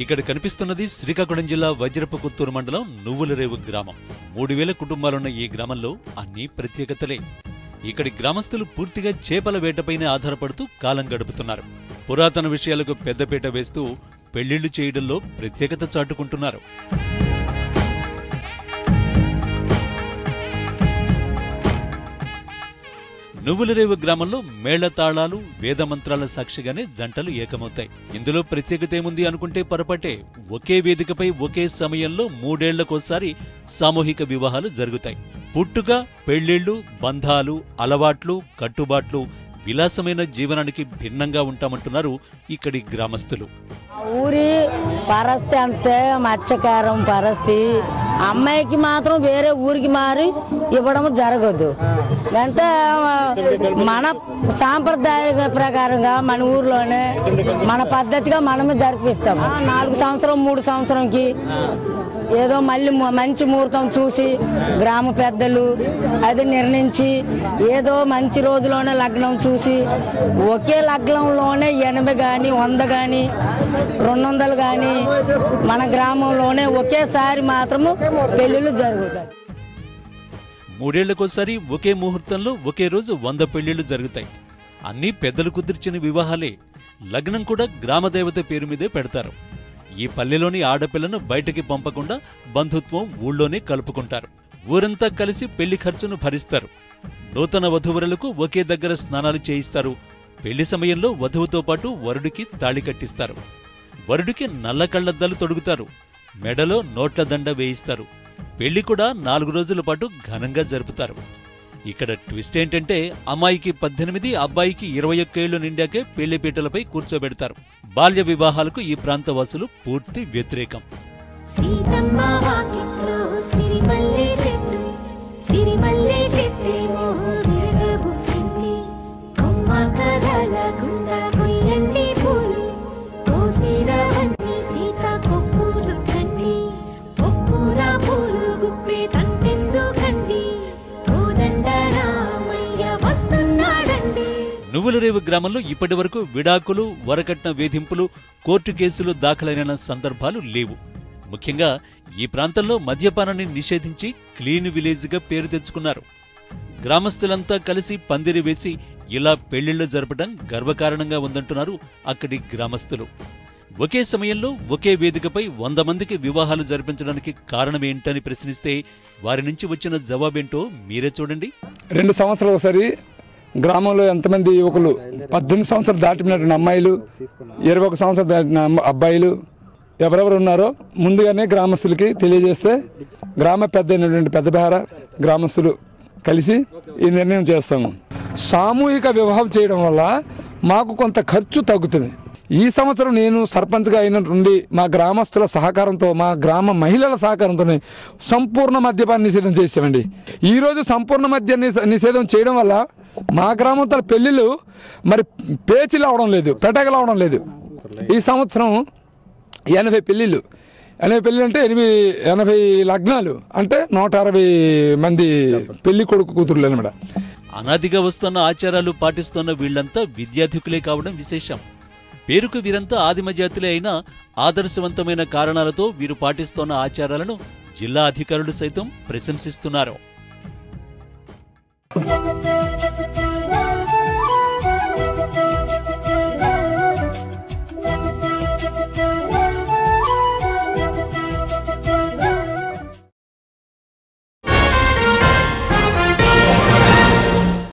ఇక్కడ కనిపిస్తున్నది శ్రీకాకుళం జిల్లా వజ్రపకుత్తూరు మండలం నువ్వులరేవు గ్రామం. 3000 కుటుంబాలున్న ఈ గ్రామంలో అన్ని ప్రత్యేకతలే. ఇక్కడి గ్రామస్తులు పూర్తిగా చేపల వేటపైనే ఆధారపడుతూ కాలం గడుపుతున్నారు. పురాతన విషయాలకు పెద్దపీట వేస్తూ పెళ్లిళ్లు చేయడంలో ప్రత్యేకత చాటుకుంటున్నారు. నువ్వులరేవు గ్రామంలో మేళతాళాలు, వేదమంత్రాల సాక్షిగానే జంటలు ఏకమవుతాయి. ఇందులో ప్రత్యేకత ఏముంది అనుకుంటే పొరపాటే. ఒకే వేదికపై ఒకే సమయంలో 3 ఏళ్లకోసారి సామూహిక వివాహాలు జరుగుతాయి. పుట్టుక, పెళ్లిళ్లు, బంధాలు, అలవాట్లు, కట్టుబాట్లు విలాసమైన జీవనానికి భిన్నంగా ఉంటామంటున్నారు ఇక్కడి గ్రామస్తులు. ఊరి పరిస్థితి అంతే మత్స్యకారం పరిస్థితి. అమ్మాయికి మాత్రం వేరే ఊరికి మారి ఇవ్వడం జరగదు. అంటే మన సాంప్రదాయ ప్రకారంగా మన ఊర్లోనే మన పద్ధతిగా మనమే జరిపిస్తాం. 4 సంవత్సరం 3 సంవత్సరంకి ఏదో మళ్ళీ మంచి ముహూర్తం చూసి గ్రామ పెద్దలు అది నిర్ణయించి ఏదో మంచి రోజులోనే లగ్నం చూసి ఒకే లగ్నంలోనే 80 కానీ 100 కానీ 200 కానీ మన గ్రామంలోనే ఒకేసారి మాత్రము పెళ్లిళ్ళు జరుగుతాయి. 3 ఏళ్లకోసారి ఒకే ముహూర్తంలో ఒకే రోజు 100 పెళ్లిళ్లు జరుగుతాయి. అన్నీ పెద్దలు కుదిర్చిన వివాహాలే. లగ్నం కూడా గ్రామదేవత పేరు మీదే పెడతారు. ఈ పల్లెలోని ఆడపిల్లను బయటికి పంపకుండా బంధుత్వం ఊళ్ళోనే కలుపుకుంటారు. ఊరంతా కలిసి పెళ్లి ఖర్చును భరిస్తారు. నూతన వధువరులకు ఒకే దగ్గర స్నానాలు చేయిస్తారు. పెళ్లి సమయంలో వధువుతో పాటు వరుడికి తాళి కట్టిస్తారు. వరుడికి నల్ల కళ్లద్దాలు తొడుగుతారు. మెడలో నోట్ల దండ వేయిస్తారు. పెళ్లి కూడా 4 రోజుల పాటు ఘనంగా జరుపుతారు. ఇక్కడ ట్విస్ట్ ఏంటంటే అమ్మాయికి 18, అబ్బాయికి 21 ఏళ్లు నిండాకే పెళ్లిపీటలపై కూర్చోబెడతారు. బాల్య వివాహాలకు ఈ ప్రాంతవాసులు పూర్తి వ్యతిరేకం. నువ్వులరేవు గ్రామంలో ఇప్పటి వరకు విడాకులు, వరకట్న వేధింపులు, కోర్టు కేసులు దాఖలైన సందర్భాలు లేవు. ముఖ్యంగా ఈ ప్రాంతంలో మద్యపానాన్ని నిషేధించి క్లీన్ విలేజ్గా పేరు తెచ్చుకున్నారు. గ్రామస్తులంతా కలిసి పందిరి వేసి ఇలా పెళ్లిళ్లు జరపడం గర్వకారణంగా ఉందంటున్నారు అక్కడి గ్రామస్తులు. ఒకే సమయంలో ఒకే వేదికపై 100 మందికి వివాహాలు జరిపించడానికి కారణమేంటని ప్రశ్నిస్తే వారి నుంచి వచ్చిన జవాబేంటో మీరే చూడండి. 2 సంవత్సరాలు ఒకసారి గ్రామంలో ఎంతమంది యువకులు 18 సంవత్సరాలు దాటినటువంటి అమ్మాయిలు, 21 సంవత్సరాలు దాటిన అబ్బాయిలు ఎవరెవరు ఉన్నారో ముందుగానే గ్రామస్తులకి తెలియజేస్తే గ్రామ పెద్ద అయినటువంటి పెద్దబేర గ్రామస్తులు కలిసి ఈ నిర్ణయం చేస్తాము. సామూహిక వివాహం చేయడం వల్ల మాకు కొంత ఖర్చు తగ్గుతుంది. ఈ సంవత్సరం నేను సర్పంచ్గా అయినటువంటి మా గ్రామస్తుల సహకారంతో, మా గ్రామ మహిళల సహకారంతో సంపూర్ణ మద్యపాన నిషేధం చేసామండి. ఈరోజు సంపూర్ణ మద్య నిషేధం చేయడం వల్ల మా గ్రామంతో పెళ్లిళ్ళు మరి పేచీలు అవడం లేదు, పెటగలు అవడం లేదు. ఈ సంవత్సరం 80 పెళ్లిళ్ళు. 80 పెళ్లి అంటే 80 లగ్నాలు అంటే 160 మంది పెళ్లి కొడుకు కూతురులు అనమాట. అనాదిగా వస్తున్న ఆచారాలు పాటిస్తున్న వీళ్లంతా విద్యార్థికులే కావడం విశేషం. పేరుకు వీరంతా ఆదిమ జాతులే అయినా ఆదర్శవంతమైన కారణాలతో వీరు పాటిస్తున్న ఆచారాలను జిల్లా అధికారులు సైతం ప్రశంసిస్తున్నారు.